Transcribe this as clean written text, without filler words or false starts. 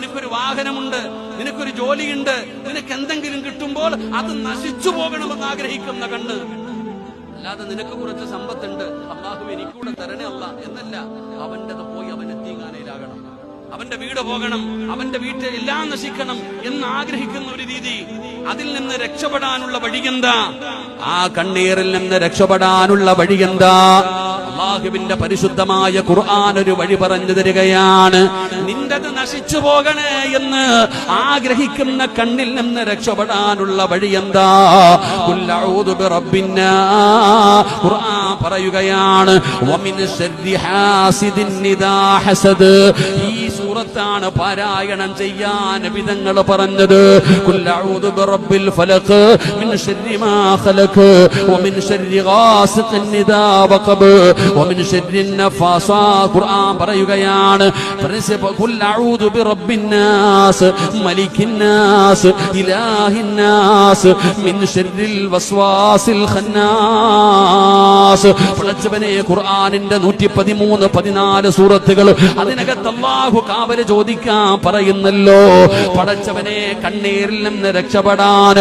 നിനക്കൊരു വാഹനമുണ്ട്, നിനക്കൊരു ജോലിയുണ്ട്, നിനക്ക് എന്തെങ്കിലും കിട്ടുമ്പോൾ അത് നശിച്ചു പോകണമെന്ന് ആഗ്രഹിക്കുന്ന കണ്ണ്. അല്ലാതെ നിനക്ക് കുറച്ച് സമ്പത്തുണ്ട്, അള്ളാഹു എനിക്കൂടെ തരണേ അല്ല എന്നല്ല. അവൻ്റെത് പോയി അവൻ എത്തിങ്ങാനയിലാകണം, അവന്റെ വീട് പോകണം, അവന്റെ വീട്ടിൽ എല്ലാം നശിക്കണം എന്ന് ആഗ്രഹിക്കുന്ന ഒരു രീതി. അതിൽ നിന്ന് രക്ഷപ്പെടാനുള്ള വഴിയെന്താ? ആ കണ്ണീരിൽ നിന്ന് രക്ഷപ്പെടാനുള്ള വഴിയെന്താ? അല്ലാഹുവിന്റെ പരിശുദ്ധമായ ഖുർആൻ ഒരു വഴി പറഞ്ഞു തരികയാണ്. നിന്റത് നശിച്ചു പോകണേ എന്ന് ആഗ്രഹിക്കുന്ന കണ്ണിൽ നിന്ന് രക്ഷപ്പെടാനുള്ള വഴിയെന്താ? ഖുൽ അഊദു ബിറബ്ബിന്നാസ്. ഖുർആൻ പറയുകയാണ്, വമിൻ ശർരി ഹാസിദിൻ ഇദാ ഹസദ്. ഈ സൂറത്താണ് പാരായണം ചെയ്യാൻ വിധങ്ങൾ പറഞ്ഞത്. ഖുൽ അഊദു ബിറബ്ബിൽ ഫലഖ് മിൻ ശർരി മാ ഖലഖ് വമിൻ ശർരി ഗാസിഖിൻ ഇദാ വഖബ് വമിൻ ശർരി നഫാസാത്ത്. ഖുർആൻ പറയുകയാണ്, ഖുൽ അഊദു ബിറബ്ബിന്നാസ് മലിക്കിന്നാസ് ഇലാഹിന്നാസ് മിൻ ശർരിൽ വസ്വാസിൽ ഖന്നാസ്. പടച്ചവനെ, ഖുർആനിന്റെ 113, 14 സൂറത്തുകൾ, അതിനകത്ത് അല്ലാഹു കാവല് ചോദിക്കാൻ പറയുന്നല്ലോ. പടച്ചവനെ, കണ്ണീരിൽ നിന്ന് രക്ഷപ്പെടാൻ